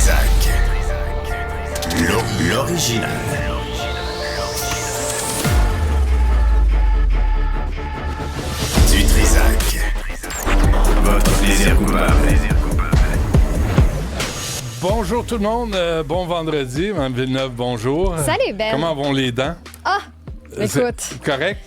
Trisac. L'original. Du Trisac. Votre plaisir coupable. Bonjour tout le monde, bon vendredi, Mme Villeneuve, bonjour. Salut Ben. Comment vont les dents? Écoute, Correct?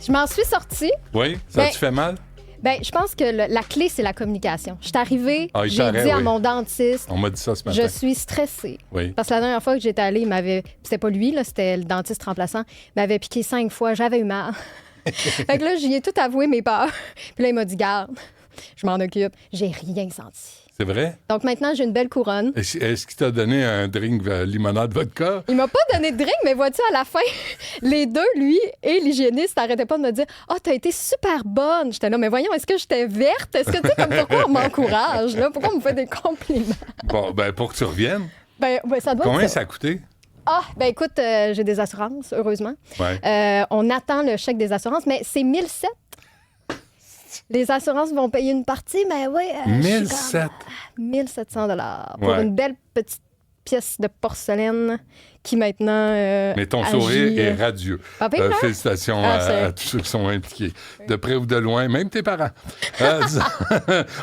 je m'en suis sortie. Oui? Ça Ben, te fait mal? Ben, je pense que la clé, c'est la communication. Je suis arrivée, Ah, il j'ai paraît, dit à oui. mon dentiste, On m'a dit ça ce matin. je suis stressée. Oui. Parce que la dernière fois que j'étais allée, il m'avait... C'était pas lui, là, c'était le dentiste remplaçant. Il m'avait piqué 5 fois, j'avais eu mal. Fait que là, j'y ai tout avoué mes peurs. Puis là, il m'a dit, garde, je m'en occupe. J'ai rien senti. C'est vrai? Donc maintenant, j'ai une belle couronne. Est-ce qu'il t'a donné un drink limonade vodka? Il m'a pas donné de drink, mais vois-tu, à la fin, les deux, lui et l'hygiéniste, n'arrêtaient pas de me dire « Ah, t'as été super bonne! » J'étais là, mais voyons, est-ce que j'étais verte? Est-ce que, tu sais, comme pourquoi on m'encourage, là? Pourquoi on me fait des compliments? Bon, ben pour que tu reviennes. Ben, ça doit Combien être ça a coûté? Ah, ben écoute, j'ai des assurances, heureusement. Ouais. On attend le chèque des assurances, mais c'est 1 700. Les assurances vont payer une partie, mais oui. 1 700. 1 700 pour Ouais. une belle petite pièce de porcelaine qui maintenant Mais ton agit, sourire est radieux. Ah, ben, non. Félicitations à tous ceux qui sont impliqués, de près ou de loin, même tes parents.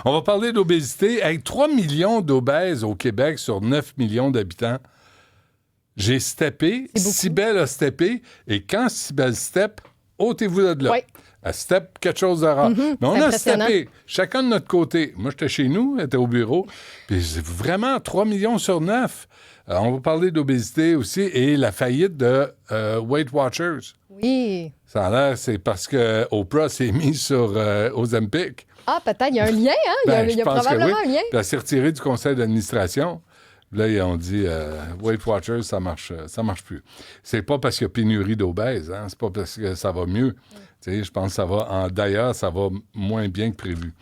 On va parler d'obésité. Avec 3 millions d'obèses au Québec sur 9 millions d'habitants, j'ai steppé, Cybelle a steppé, et quand Cybelle step, ôtez-vous de là. Oui. Elle step quelque chose de rare. Mais on a impressionnant. steppé, chacun de notre côté. Moi, j'étais chez nous, elle était au bureau, puis c'est vraiment 3 millions sur 9. On va parler d'obésité aussi et la faillite de Weight Watchers. Oui. Ça a l'air, c'est parce que Oprah s'est mise sur Ozempic. Ah, peut-être, il y a un lien, hein? Il y Je a pense que probablement oui. un lien. Puis elle s'est retirée du conseil d'administration. Là, ils ont dit Weight Watchers, ça marche plus. C'est pas parce qu'il y a pénurie d'obèses, hein? C'est pas parce que ça va mieux. Tu sais, je pense que ça va. D'ailleurs, ça va moins bien que prévu.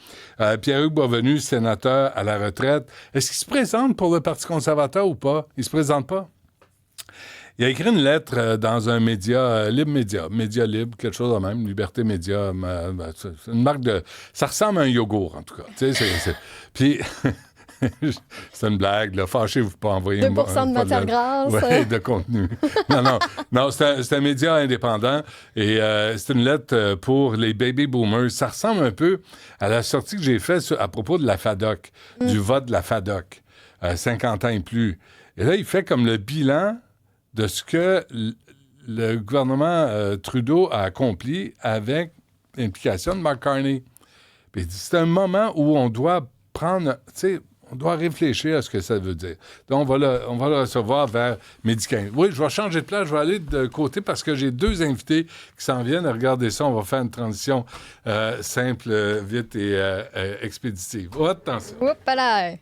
Pierre-Hugues Boisvenu, sénateur à la retraite. Est-ce qu'il se présente pour le Parti conservateur ou pas? Il se présente pas? Il a écrit une lettre dans un média, Média Libre, quelque chose de même, Liberté Média. C'est une marque de... Ça ressemble à un yogourt, en tout cas. Tu sais, Puis... c'est une blague, là. Fâchez-vous pas, envoyer 2 de matière grasse. Oui, de contenu. Non, c'est un média indépendant et c'est une lettre pour les baby boomers. Ça ressemble un peu à la sortie que j'ai faite à propos de la FADOC, du vote de la FADOC, 50 ans et plus. Et là, il fait comme le bilan de ce que le gouvernement Trudeau a accompli avec l'implication de Mark Carney. Puis il dit, c'est un moment où on doit prendre, tu sais, on doit réfléchir à ce que ça veut dire. Donc, on va le recevoir vers 12h15. Oui, je vais changer de place, je vais aller de côté parce que j'ai 2 invités qui s'en viennent. Regardez ça, on va faire une transition simple, vite et expéditive. Oh, attention. Oups, là.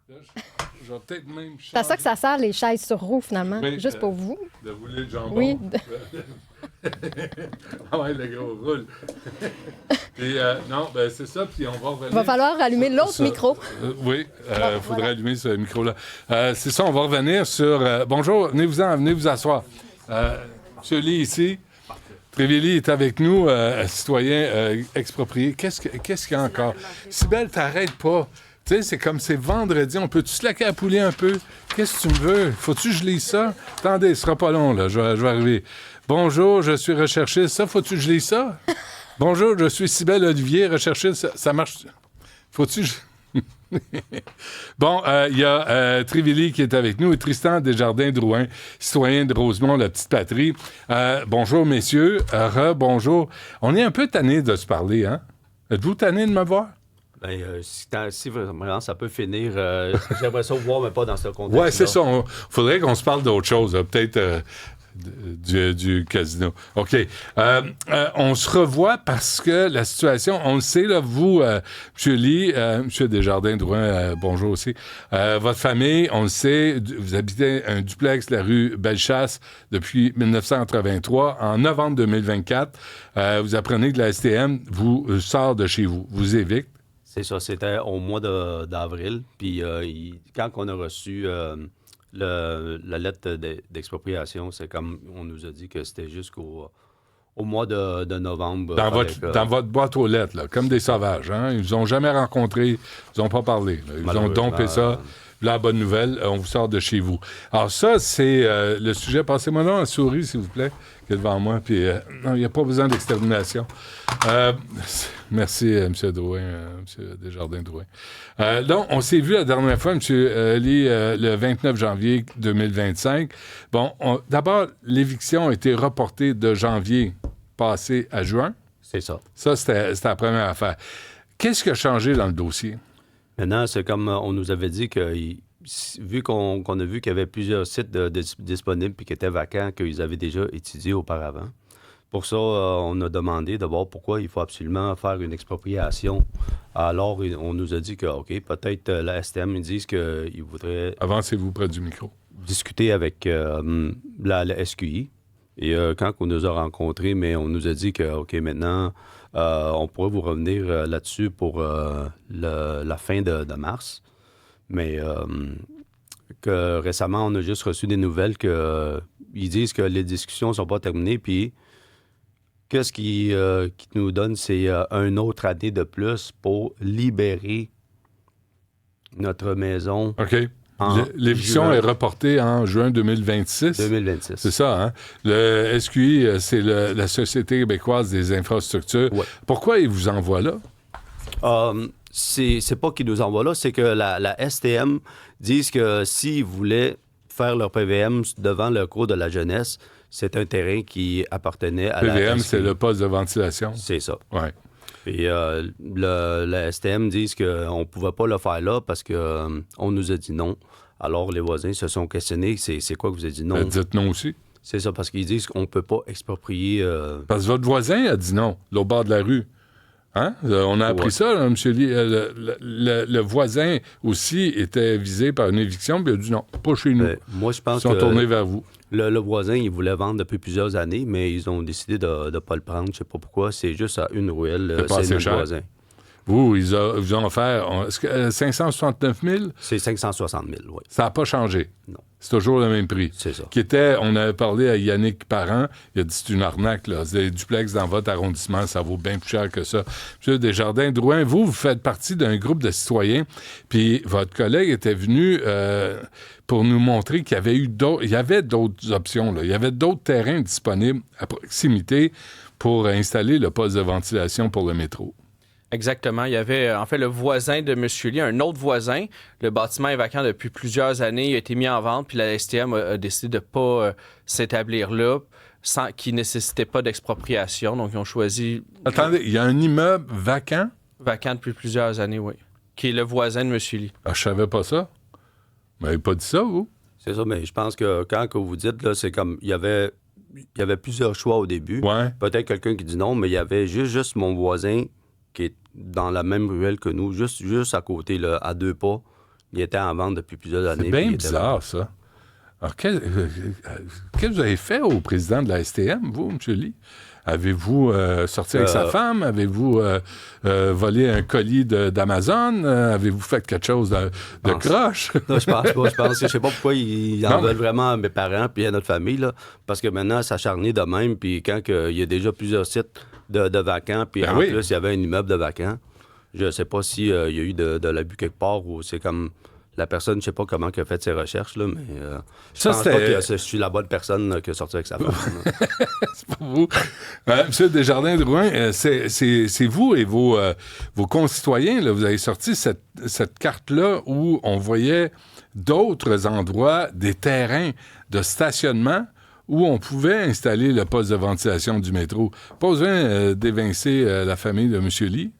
Je vais peut-être même changer. C'est à ça que ça sert, les chaises sur roue, finalement. Oui, Juste pour vous. De rouler le jambon. Oui. Ah ouais, le gros roule. Et non, ben c'est ça, puis on va revenir. Il va falloir allumer l'autre Ça, micro. Oui, il faudrait voilà. allumer ce micro-là. C'est ça, on va revenir sur... bonjour, venez vous asseoir. Monsieur Lee, ici. Trévilly est avec nous, citoyen exproprié. Qu'est-ce qu'il y a encore? Cybelle, t'arrêtes pas. Tu sais, c'est comme c'est vendredi, on peut-tu se laquer à poulet un peu? Qu'est-ce que tu me veux? Faut-tu que je lise ça? Attendez, ce sera pas long, là, je vais arriver. Bonjour, je suis recherchiste. Ça, faut-tu que je lise ça? Bonjour, je suis Cybelle Olivier, recherchiste. Ça marche? Faut-tu que je... Bon, il y a Trévilly qui est avec nous et Tristan Desjardins-Drouin, citoyen de Rosemont, la petite patrie. Bonjour, messieurs. Bonjour. On est un peu tannés de se parler, hein? Êtes-vous tannés de me voir? Ben, si vraiment ça peut finir, j'aimerais ça voir, mais pas dans ce contexte. Oui, c'est ça. Il faudrait qu'on se parle d'autre chose, là. Peut-être du casino. OK. On se revoit parce que la situation, on le sait, là, vous, M. Lee, M. Desjardins-Drouin, bonjour aussi. Votre famille, on le sait, vous habitez un duplex de la rue Bellechasse depuis 1983. En novembre 2024, vous apprenez que la STM vous sort de chez vous, vous évite. C'est ça, c'était au mois d'avril. Puis quand on a reçu la lettre d'expropriation, c'est comme on nous a dit que c'était jusqu'au mois de novembre. Dans votre boîte aux lettres, là, comme des sauvages. Hein? Ils ne vous ont jamais rencontré, ils n'ont pas parlé. Là. Ils vous ont dompé ça. la bonne nouvelle, on vous sort de chez vous. Alors ça, c'est le sujet. Passez-moi là en souris, s'il vous plaît, qui est devant moi. Puis, non, il n'y a pas besoin d'extermination. Merci, M. Drouin, M. Desjardins-Drouin. Donc, on s'est vu la dernière fois, M. Lee, le 29 janvier 2025. Bon, d'abord, l'éviction a été reportée de janvier passé à juin. C'est ça. Ça, c'était la première affaire. Qu'est-ce qui a changé dans le dossier? Maintenant, c'est comme on nous avait dit que, vu qu'on a vu qu'il y avait plusieurs sites disponibles et qui étaient vacants, qu'ils avaient déjà étudié auparavant. Pour ça, on a demandé de voir pourquoi il faut absolument faire une expropriation. Alors, on nous a dit que, OK, peut-être la STM, ils disent qu'ils voudraient... Avancez-vous près du micro. Discuter avec la SQI. Et quand on nous a rencontrés, mais on nous a dit que, OK, maintenant, on pourrait vous revenir là-dessus pour la fin de mars. Mais que récemment, on a juste reçu des nouvelles qu'ils disent que les discussions ne sont pas terminées. Puis, qu'est-ce qui nous donne, c'est une autre année de plus pour libérer notre maison. OK. L'éviction est reportée en juin 2026. 2026. C'est ça, hein? Le SQI, c'est la Société québécoise des infrastructures. Ouais. Pourquoi ils vous envoient là? C'est pas qu'ils nous envoient là, c'est que la STM disent que s'ils voulaient faire leur PVM devant le cours de la jeunesse, c'est un terrain qui appartenait à PVM, la SQI. c'est le poste de ventilation. C'est ça. Ouais. Et la STM disent qu'on ne pouvait pas le faire là parce qu'on nous a dit non. Alors, les voisins se sont questionnés. C'est quoi que vous avez dit non? Dites non aussi. C'est ça, parce qu'ils disent qu'on ne peut pas exproprier... Parce que votre voisin a dit non, l'autre bord de la rue. Hein? On a appris ça, là, M. Lee. Le voisin aussi était visé par une éviction, puis il a dit non, pas chez nous. Moi, je pense Ils sont tournés vers vous. Le voisin, il voulait vendre depuis plusieurs années, mais ils ont décidé de ne pas le prendre. Je ne sais pas pourquoi. C'est juste à une ruelle. C'est notre voisin. Vous, ils vous ont offert 569 000? C'est 560 000, oui. Ça n'a pas changé. Non. C'est toujours le même prix. C'est ça. On avait parlé à Yannick Parent, il a dit c'est une arnaque, là. C'est des duplex dans votre arrondissement, ça vaut bien plus cher que ça. M. Desjardins-Drouin, vous faites partie d'un groupe de citoyens, puis votre collègue était venu pour nous montrer qu'il y avait d'autres options, là. Il y avait d'autres terrains disponibles à proximité pour installer le poste de ventilation pour le métro. Exactement. Il y avait, en fait, le voisin de M. Lee, un autre voisin. Le bâtiment est vacant depuis plusieurs années. Il a été mis en vente, puis la STM a décidé de ne pas s'établir là, qui ne nécessitait pas d'expropriation. Donc, ils ont choisi... Attendez, il y a un immeuble vacant? Vacant depuis plusieurs années, oui. Qui est le voisin de M. Lee. Ah, je savais pas ça. Vous m'avez pas dit ça, vous? C'est ça, mais je pense que quand vous dites, là, c'est comme... Il y avait plusieurs choix au début. Ouais. Peut-être quelqu'un qui dit non, mais il y avait juste mon voisin qui est dans la même ruelle que nous, juste à côté, là, à 2 pas. Il était en vente depuis plusieurs années. C'est bien bizarre, ça. Alors, qu'est-ce que vous avez fait au président de la STM, vous, M. Lee? Avez-vous sorti avec sa femme? Avez-vous volé un colis d'Amazon? Avez-vous fait quelque chose de croche? Non, je pense pas. Je sais pas pourquoi ils en veulent vraiment à mes parents puis à notre famille, là, parce que maintenant, ça charnait de même. Puis quand il y a déjà plusieurs sites de vacants, puis en plus, il y avait un immeuble de vacants, je sais pas s'il y a eu de l'abus quelque part ou c'est comme... La personne, je sais pas comment elle a fait ses recherches, là, mais je pense pas que je suis la bonne personne qui a sorti avec sa femme. C'est pas vous. Monsieur Desjardins-Drouin, c'est vous et vos concitoyens, là, vous avez sorti cette carte-là où on voyait d'autres endroits, des terrains de stationnement où on pouvait installer le poste de ventilation du métro. Pas besoin d'évincer la famille de M. Lee.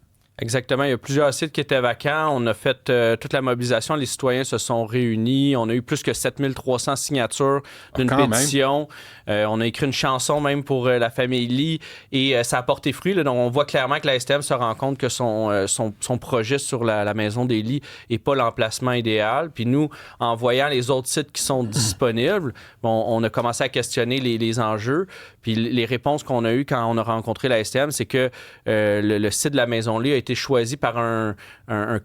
Exactement. Il y a plusieurs sites qui étaient vacants. On a fait toute la mobilisation. Les citoyens se sont réunis. On a eu plus que 7300 signatures d'une pétition. On a écrit une chanson même pour la famille Lee. Et ça a porté fruit. Là. Donc, on voit clairement que la STM se rend compte que son projet sur la maison des Lee n'est pas l'emplacement idéal. Puis nous, en voyant les autres sites qui sont disponibles, on a commencé à questionner les enjeux. Puis les réponses qu'on a eues quand on a rencontré la STM, c'est que le site de la maison Lee a été été choisi par un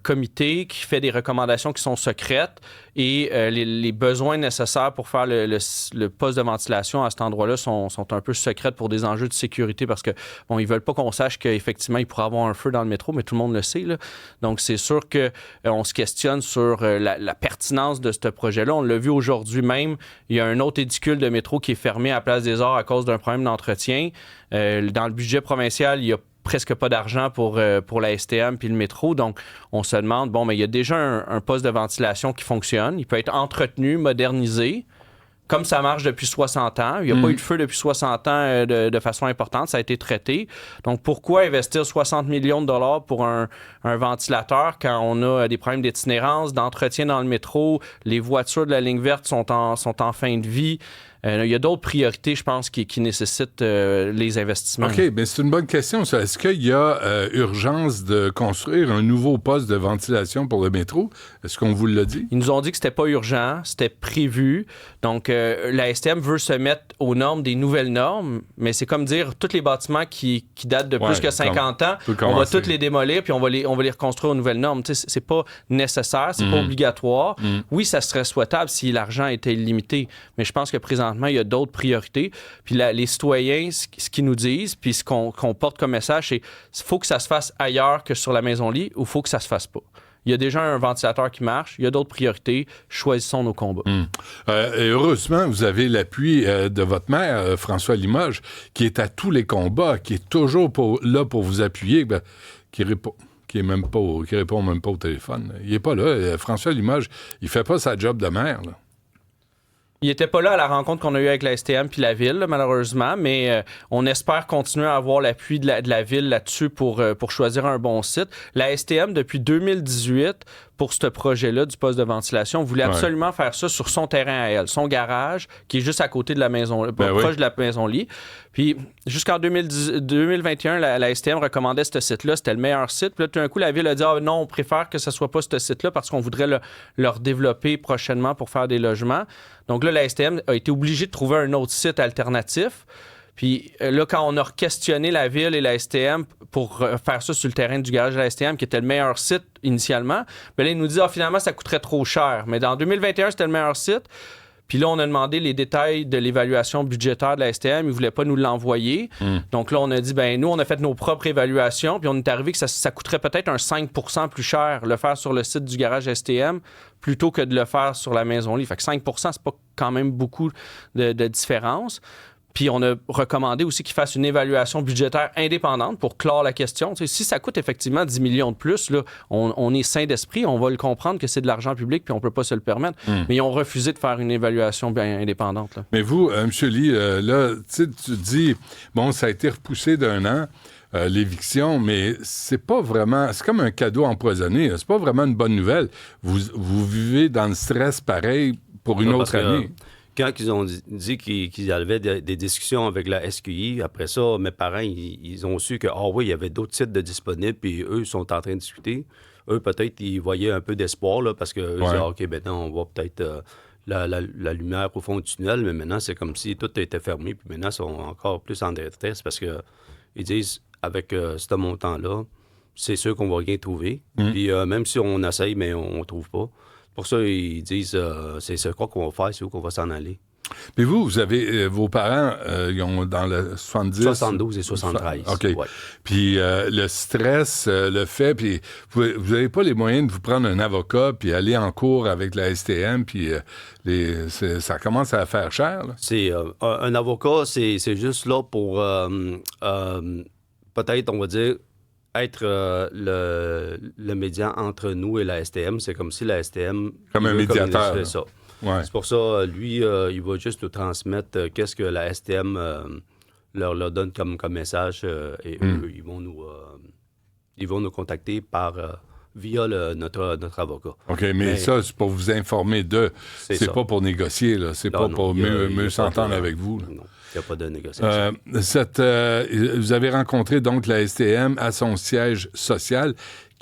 comité qui fait des recommandations qui sont secrètes et les besoins nécessaires pour faire le poste de ventilation à cet endroit-là sont un peu secrets pour des enjeux de sécurité parce que, bon, ils veulent pas qu'on sache qu'effectivement, il pourrait y avoir un feu dans le métro, mais tout le monde le sait, là. Donc, c'est sûr qu'on se questionne sur la pertinence de ce projet-là. On l'a vu aujourd'hui même, il y a un autre édicule de métro qui est fermé à Place des Arts à cause d'un problème d'entretien. Dans le budget provincial, il y a presque pas d'argent pour la STM puis le métro. Donc, on se demande, bon, mais il y a déjà un poste de ventilation qui fonctionne. Il peut être entretenu, modernisé, comme ça marche depuis 60 ans. Il n'y a pas eu de feu depuis 60 ans de façon importante. Ça a été traité. Donc, pourquoi investir 60 millions de dollars pour un ventilateur quand on a des problèmes d'itinérance, d'entretien dans le métro, les voitures de la ligne verte sont en fin de vie? Il y a d'autres priorités, je pense, qui nécessitent les investissements. OK, bien, c'est une bonne question, ça. Est-ce qu'il y a urgence de construire un nouveau poste de ventilation pour le métro? Est-ce qu'on vous l'a dit? Ils nous ont dit que c'était pas urgent, c'était prévu. Donc, la STM veut se mettre aux normes des nouvelles normes, mais c'est comme dire, tous les bâtiments qui datent de plus que 50 ans, on va tous les démolir, puis on va les reconstruire aux nouvelles normes. Tu sais, c'est pas nécessaire, c'est pas obligatoire. Oui, ça serait souhaitable si l'argent était illimité, mais je pense que présentement, il y a d'autres priorités. Puis les citoyens, ce qu'ils nous disent, puis ce qu'on porte comme message, c'est qu'il faut que ça se fasse ailleurs que sur la maison-lit ou il faut que ça se fasse pas. Il y a déjà un ventilateur qui marche, il y a d'autres priorités, choisissons nos combats. Et heureusement, vous avez l'appui de votre maire, François Limoges, qui est à tous les combats, qui est toujours là pour vous appuyer, qui répond même pas au téléphone. Il est pas là. François Limoges, il fait pas sa job de maire, là. Il n'était pas là à la rencontre qu'on a eue avec la STM puis la Ville, là, malheureusement, mais on espère continuer à avoir l'appui de la Ville là-dessus pour choisir un bon site. La STM, depuis 2018, pour ce projet-là du poste de ventilation, voulait absolument faire ça sur son terrain à elle, son garage, qui est juste à côté de la maison, proche de la maison-lit. Puis jusqu'en 2021, la STM recommandait ce site-là, c'était le meilleur site. Puis là, tout d'un coup, la Ville a dit « Ah non, on préfère que ce soit pas ce site-là parce qu'on voudrait le redévelopper prochainement pour faire des logements. » Donc là, la STM a été obligée de trouver un autre site alternatif. Puis là, quand on a questionné la Ville et la STM pour faire ça sur le terrain du garage de la STM, qui était le meilleur site initialement, bien là, ils nous disent « Ah, finalement, ça coûterait trop cher. » Mais dans 2021, c'était le meilleur site. Puis là, on a demandé les détails de l'évaluation budgétaire de la STM. Ils ne voulaient pas nous l'envoyer. Donc là, on a dit, ben nous, on a fait nos propres évaluations. Puis on est arrivé que ça coûterait peut-être un 5 % plus cher le faire sur le site du garage STM plutôt que de le faire sur la maison-lit. Fait que 5 %, c'est pas quand même beaucoup de différence. Puis on a recommandé aussi qu'ils fassent une évaluation budgétaire indépendante pour clore la question. Tu sais, si ça coûte effectivement 10 millions de plus, là, on est sain d'esprit, on va le comprendre que c'est de l'argent public puis on peut pas se le permettre. Mais ils ont refusé de faire une évaluation bien indépendante. Là. Mais vous, M. Lee, là, tu dis, bon, ça a été repoussé d'1 an. L'éviction, mais c'est pas vraiment... C'est comme un cadeau empoisonné. C'est pas vraiment une bonne nouvelle. Vous vivez dans le stress pareil pour une autre année. Quand ils ont dit qu'ils avaient des discussions avec la SQI, après ça, mes parents, ils ont su que, il y avait d'autres sites de disponibles, puis eux sont en train de discuter. Eux, peut-être, ils voyaient un peu d'espoir, là, parce qu'eux disaient, OK, maintenant, on voit peut-être la lumière au fond du tunnel, mais maintenant, c'est comme si tout était fermé, puis maintenant, ils sont encore plus en détresse, parce que ils disent, avec ce montant-là, c'est sûr qu'on va rien trouver. Puis même si on essaye, mais on ne trouve pas. Pour ça, ils disent, c'est quoi qu'on va faire, c'est où qu'on va s'en aller. Mais vous avez vos parents, ils ont dans le 70... 72 et 73. OK. Ouais. Puis le stress, le fait, puis vous n'avez pas les moyens de vous prendre un avocat puis aller en cours avec la STM, puis ça commence à faire cher, là. C'est un avocat, c'est juste là pour, peut-être, on va dire, être le médian entre nous et la STM. C'est comme si la STM... Comme un médiateur. C'est ça. Ouais. C'est pour ça, lui, il va juste nous transmettre qu'est-ce que la STM leur donne comme message et eux, ils vont nous contacter via notre avocat. OK, mais ça, c'est pour vous informer d'eux. C'est pas pour négocier, là. C'est pas pour mieux s'entendre avec vous. Là. Non, il n'y a pas de négociation. Vous avez rencontré donc la STM à son siège social.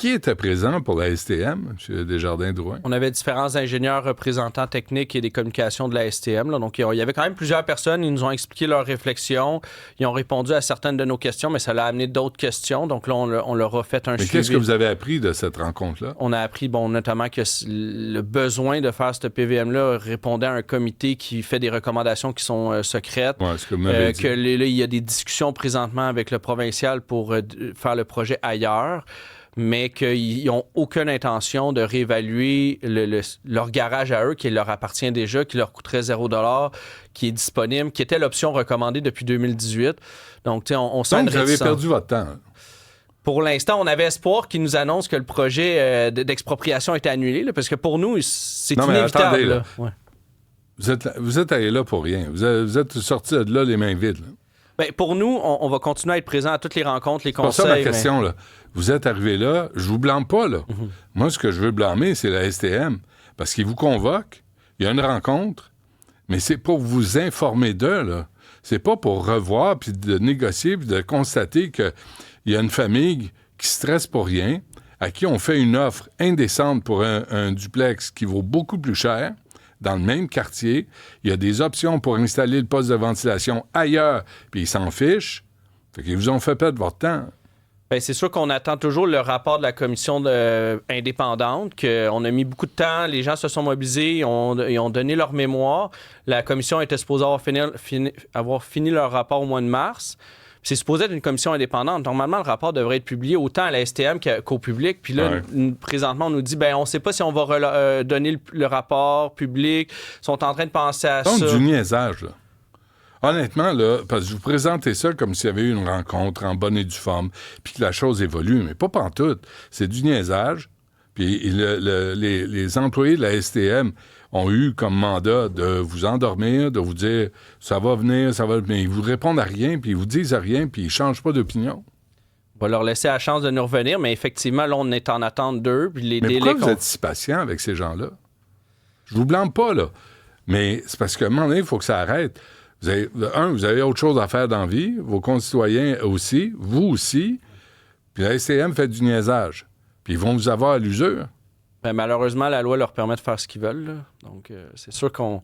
qui était présent pour la STM, M. Desjardins-Drouin? On avait différents ingénieurs, représentants techniques et des communications de la STM. Là. Donc, il y avait quand même plusieurs personnes. Ils nous ont expliqué leurs réflexions. Ils ont répondu à certaines de nos questions, mais ça l'a amené d'autres questions. Donc là, on leur a fait un suivi. Mais qu'est-ce que vous avez appris de cette rencontre-là? On a appris, notamment que le besoin de faire ce PVM-là répondait à un comité qui fait des recommandations qui sont secrètes. Ouais, ce que vous m'avez dit. Que là, il y a des discussions présentement avec le provincial pour faire le projet ailleurs, mais qu'ils n'ont aucune intention de réévaluer leur garage à eux, qui leur appartient déjà, qui leur coûterait 0$, qui est disponible, qui était l'option recommandée depuis 2018. Donc, on sent Donc, vous avez perdu votre temps. Pour l'instant, on avait espoir qu'ils nous annoncent que le projet d'expropriation était annulé, là, parce que pour nous, c'est inévitable. Attendez, là. Ouais. Vous êtes allé là pour rien. Vous êtes sortis de là les mains vides. Là. Bien, pour nous, on va continuer à être présent à toutes les rencontres, les conseils. C'est pas ça ma question, là. Vous êtes arrivé là, je vous blâme pas, là. Moi, ce que je veux blâmer, c'est la STM. Parce qu'ils vous convoquent, il y a une rencontre, mais c'est pour vous informer d'eux, là. C'est pas pour revoir, puis de négocier, puis de constater qu'il y a une famille qui stresse pour rien, à qui on fait une offre indécente pour un duplex qui vaut beaucoup plus cher, dans le même quartier. Il y a des options pour installer le poste de ventilation ailleurs, puis ils s'en fichent. Fait qu'ils vous ont fait perdre votre temps. Bien, c'est sûr qu'on attend toujours le rapport de la commission indépendante, qu'on a mis beaucoup de temps, les gens se sont mobilisés, ils ont donné leur mémoire. La commission était supposée avoir fini leur rapport au mois de mars. C'est supposé être une commission indépendante. Normalement, le rapport devrait être publié autant à la STM qu'au public. Puis là, présentement, on nous dit, on ne sait pas si on va donner le rapport public. Ils sont en train de penser à ça. Donc, du niaisage, là. Honnêtement, là, parce que je vous présentez ça comme s'il y avait eu une rencontre en bonne et due forme, puis que la chose évolue, mais pas pantoute. C'est du niaisage. Puis les employés de la STM ont eu comme mandat de vous endormir, de vous dire « ça va venir, ça va venir ». Ils vous répondent à rien, puis ils vous disent à rien, puis ils ne changent pas d'opinion. On va leur laisser la chance de nous revenir, mais effectivement, là, on est en attente d'eux. Puis les mais délais pourquoi vous êtes si patient avec ces gens-là? Je vous blâme pas, là. Mais c'est parce qu'à un moment donné, il faut que ça arrête. Vous avez autre chose à faire dans la vie, vos concitoyens aussi, vous aussi, puis la STM fait du niaisage. Puis ils vont vous avoir à l'usure. Ben, malheureusement, la loi leur permet de faire ce qu'ils veulent. Là. Donc, c'est sûr qu'on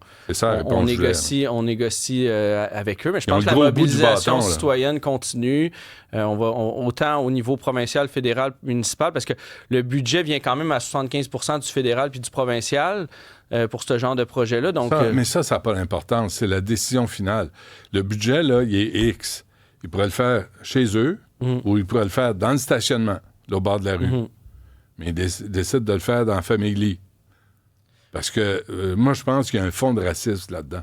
négocie avec eux. Mais je pense que la mobilisation citoyenne continue. Autant au niveau provincial, fédéral, municipal, parce que le budget vient quand même à 75% du fédéral puis du provincial pour ce genre de projet-là. Donc, mais ça n'a pas d'importance. C'est la décision finale. Le budget, là, il est X. Ils pourraient le faire chez eux ou ils pourraient le faire dans le stationnement, là, au bord de la rue. Mais ils décident de le faire dans la famille. Parce que moi, je pense qu'il y a un fond de racisme là-dedans.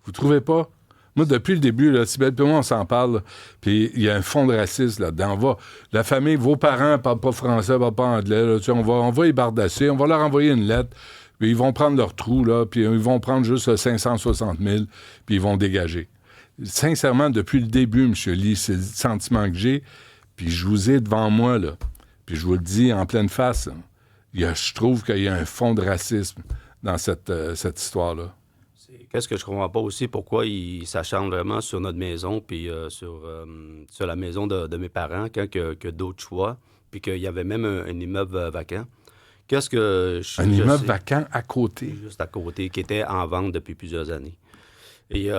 Vous trouvez pas? Moi, depuis le début, là, Sybelle et moi, on s'en parle, puis il y a un fond de racisme là-dedans. La famille, vos parents ne parlent pas français, ne parlent pas anglais. Là, on va y bardasser, on va leur envoyer une lettre, puis ils vont prendre leur trou, là, puis ils vont prendre juste 560 000, puis ils vont dégager. Sincèrement, depuis le début, M. Lee, c'est le sentiment que j'ai, puis je vous ai devant moi, là. Puis je vous le dis en pleine face, je trouve qu'il y a un fond de racisme dans cette histoire-là. Qu'est-ce que je comprends pas aussi, pourquoi ils s'acharnent vraiment sur notre maison puis sur la maison de mes parents quand que d'autres choix, puis qu'il y avait même un immeuble vacant. Un immeuble vacant à côté? Juste à côté, qui était en vente depuis plusieurs années. Et,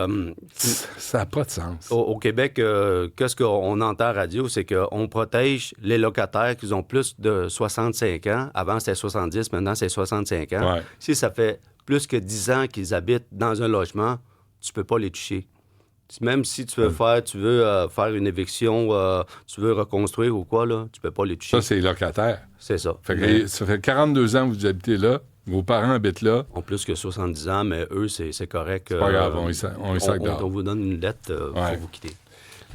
ça n'a pas de sens. Au Québec, qu'est-ce qu'on entend à la radio, c'est qu'on protège les locataires qui ont plus de 65 ans. Avant, c'était 70, maintenant, c'est 65 ans. Ouais. Si ça fait plus que 10 ans qu'ils habitent dans un logement, tu peux pas les toucher. Même si tu veux faire une éviction, tu veux reconstruire ou quoi, là, tu peux pas les toucher. Ça, c'est les locataires. C'est ça. Ça fait 42 ans que vous habitez là. Vos parents habitent là. Ils ont plus que 70 ans, mais eux, c'est correct. C'est pas grave, on vous donne une lettre pour vous quitter.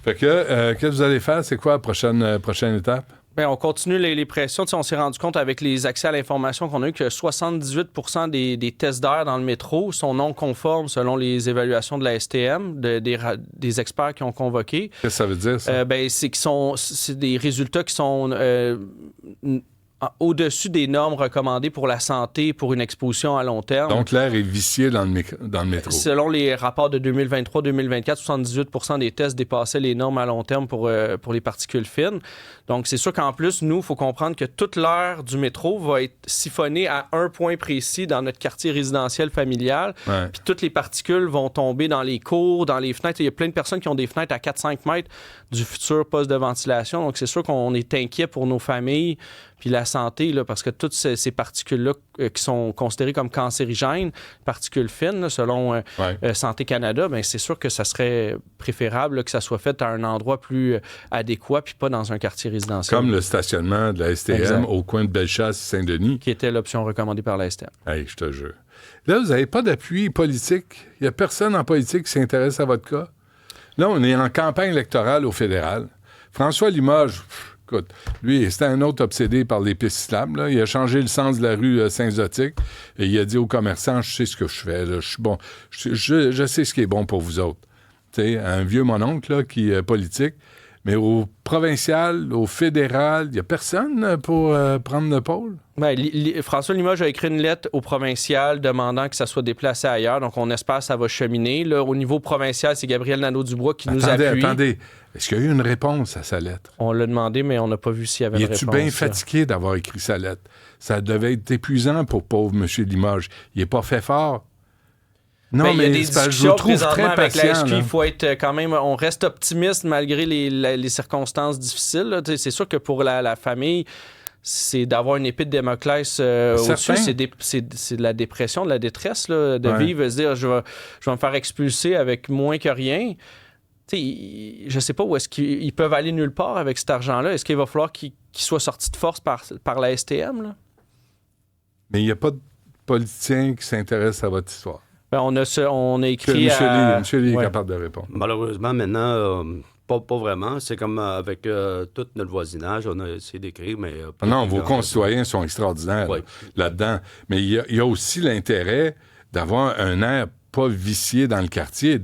Fait que, qu'est-ce que vous allez faire? C'est quoi la prochaine étape? Bien, on continue les pressions. T'sais, on s'est rendu compte avec les accès à l'information qu'on a eu que 78% des tests d'air dans le métro sont non conformes selon les évaluations de la STM, des experts qui ont convoqué. Qu'est-ce que ça veut dire, ça? C'est des résultats qui sont... au-dessus des normes recommandées pour la santé, pour une exposition à long terme. Donc, l'air est vicié dans le métro. Selon les rapports de 2023-2024, 78% des tests dépassaient les normes à long terme pour les particules fines. Donc, c'est sûr qu'en plus, nous, il faut comprendre que toute l'air du métro va être siphonné à un point précis dans notre quartier résidentiel familial. Ouais. Puis toutes les particules vont tomber dans les cours, dans les fenêtres. Il y a plein de personnes qui ont des fenêtres à 4-5 mètres du futur poste de ventilation. Donc, c'est sûr qu'on est inquiet pour nos familles puis la santé, là, parce que toutes ces particules-là qui sont considérées comme cancérigènes, particules fines, là, selon Santé Canada, bien, c'est sûr que ça serait préférable là, que ça soit fait à un endroit plus adéquat puis pas dans un quartier résidentiel. Comme le stationnement de la STM exact. Au coin de Bellechasse et Saint-Denis. Qui était l'option recommandée par la STM. Hey, je te jure. Là, vous n'avez pas d'appui politique. Il n'y a personne en politique qui s'intéresse à votre cas. Là, on est en campagne électorale au fédéral. François Limoges, écoute, lui, c'était un autre obsédé par les pistes cyclables. Là. Il a changé le sens de la rue Saint-Zotique et il a dit aux commerçants, je sais ce que je fais. Là. Je suis bon. Je sais ce qui est bon pour vous autres. T'sais, un vieux mononcle là, qui est politique. Mais au provincial, au fédéral, il n'y a personne pour prendre le pôle? Bien, François Limoges a écrit une lettre au provincial demandant que ça soit déplacé ailleurs. Donc, on espère que ça va cheminer. Là, au niveau provincial, c'est Gabriel Nadeau-Dubois qui nous appuie. Attendez. Est-ce qu'il y a eu une réponse à sa lettre? On l'a demandé, mais on n'a pas vu s'il y avait une réponse. Es-tu bien fatigué d'avoir écrit sa lettre? Ça devait être épuisant pour pauvre M. Limoges. Il n'est pas fait fort. Non, il y a des discussions présentement avec la SQ. Là. Il faut être quand même... On reste optimiste malgré les circonstances difficiles. Là. C'est sûr que pour la famille, c'est d'avoir une épée de Damoclès au-dessus. C'est de la dépression, de la détresse, là, de vivre, se dire je vais me faire expulser avec moins que rien. Je ne sais pas où est-ce qu'ils peuvent aller nulle part avec cet argent-là. Est-ce qu'il va falloir qu'ils soient sortis de force par la STM? Là? Mais il n'y a pas de politicien qui s'intéresse à votre histoire. Ben, on a écrit M. Lee est capable de répondre. Malheureusement, maintenant, pas vraiment. C'est comme avec tout notre voisinage, on a essayé d'écrire, mais... non, vos concitoyens sont extraordinaires là-dedans. Mais il y a aussi l'intérêt d'avoir un air pas vicié dans le quartier.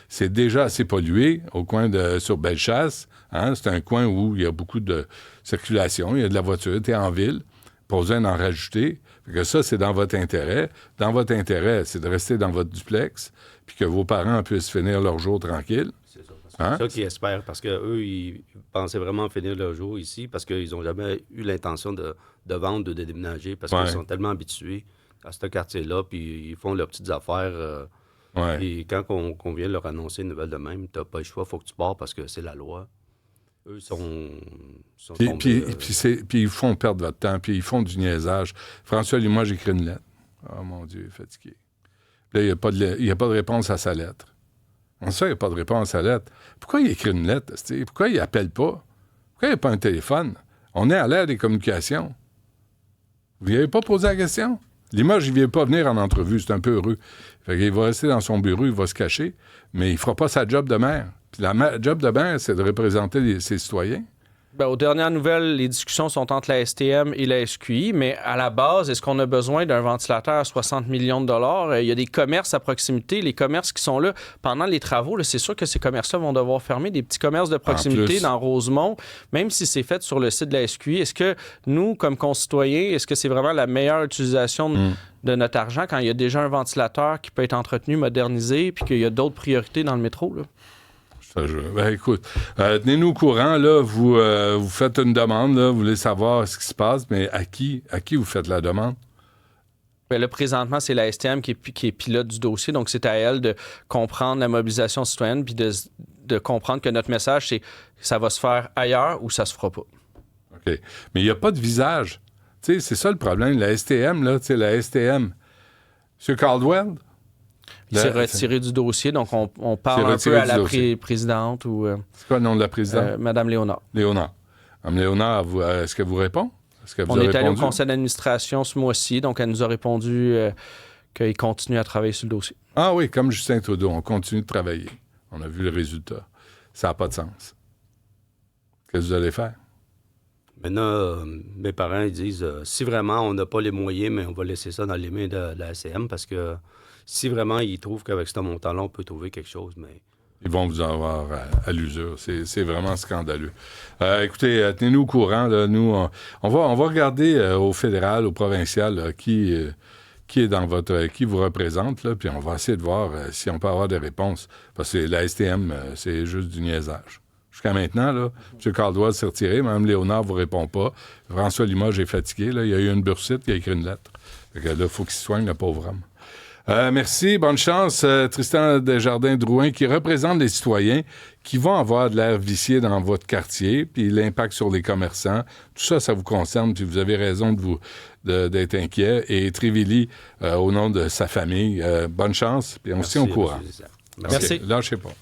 C'est déjà assez pollué au coin sur Bellechasse. Hein? C'est un coin où il y a beaucoup de circulation, il y a de la voiture, tu es en ville, pas besoin d'en rajouter. Fait que ça, c'est dans votre intérêt. Dans votre intérêt, c'est de rester dans votre duplex puis que vos parents puissent finir leur jour tranquille. C'est ça. C'est ça qu'ils espèrent, parce qu'eux, ils pensaient vraiment finir leur jour ici parce qu'ils n'ont jamais eu l'intention de vendre ou de déménager parce qu'ils sont tellement habitués à ce quartier-là, puis ils font leurs petites affaires. Et quand on vient leur annoncer une nouvelle de même, tu n'as pas le choix, il faut que tu pars parce que c'est la loi. Eux sont puis ils font perdre votre temps, puis ils font du niaisage. François Limoges écrit une lettre. Oh mon Dieu, il est fatigué. Puis là, il n'y a pas de réponse à sa lettre. On sait qu'il n'y a pas de réponse à sa lettre. Pourquoi il écrit une lettre? Pourquoi il n'appelle pas? Pourquoi il n'y a pas un téléphone? On est à l'ère des communications. Vous n'y avez pas posé la question? Limoges, il ne vient pas venir en entrevue, c'est un peu heureux. Fait qu'il va rester dans son bureau, il va se cacher, mais il ne fera pas sa job de maire. Puis la job de maire, c'est de représenter ses citoyens. Bien, aux dernières nouvelles, les discussions sont entre la STM et la SQI, mais à la base, est-ce qu'on a besoin d'un ventilateur à 60 millions de dollars? Il y a des commerces à proximité. Les commerces qui sont là pendant les travaux, là, c'est sûr que ces commerces-là vont devoir fermer. Des petits commerces de proximité dans Rosemont, même si c'est fait sur le site de la SQI. Est-ce que nous, comme concitoyens, est-ce que c'est vraiment la meilleure utilisation de notre argent quand il y a déjà un ventilateur qui peut être entretenu, modernisé, puis qu'il y a d'autres priorités dans le métro, là? Ben, écoute, tenez-nous au courant, là, vous faites une demande, là, vous voulez savoir ce qui se passe, mais à qui vous faites la demande? Bien, là, présentement, c'est la STM qui est pilote du dossier, donc c'est à elle de comprendre la mobilisation citoyenne puis de comprendre que notre message, c'est que ça va se faire ailleurs ou ça se fera pas. OK. Mais il n'y a pas de visage. Tu sais, c'est ça le problème. La STM, là, tu sais, la STM. M. Caldwell? Il s'est retiré du dossier, donc on parle un peu à la présidente ou... c'est quoi le nom de la présidente? Madame Léonard. Léonard. Mme Léonard, est-ce qu'elle vous répond? On est allé au conseil d'administration ce mois-ci, donc elle nous a répondu qu'il continue à travailler sur le dossier. Ah oui, comme Justin Trudeau, on continue de travailler. On a vu le résultat. Ça n'a pas de sens. Qu'est-ce que vous allez faire? Maintenant, mes parents ils disent si vraiment on n'a pas les moyens, mais on va laisser ça dans les mains de la SCM parce que si vraiment ils trouvent qu'avec ce montant-là, on peut trouver quelque chose, mais Ils vont vous avoir à l'usure. C'est vraiment scandaleux. Écoutez, tenez-nous au courant. Là. Nous, on va regarder au fédéral, au provincial, là, qui est dans qui vous représente, là, puis on va essayer de voir si on peut avoir des réponses. Parce que la STM, c'est juste du niaisage. Jusqu'à maintenant, là, M. Caldwell s'est retiré, Mme Léonard ne vous répond pas. François Limoges est fatigué. Là. Il y a eu une bursite qui a écrit une lettre. Fait que là, il faut qu'il se soigne, le pauvre homme. Merci, bonne chance, Tristan Desjardins-Drouin, qui représente les citoyens qui vont avoir de l'air vicié dans votre quartier, puis l'impact sur les commerçants. Tout ça, ça vous concerne, puis vous avez raison d'être inquiet. Et Trévili, au nom de sa famille, bonne chance, puis on se tient au courant. Merci. Lâchez pas.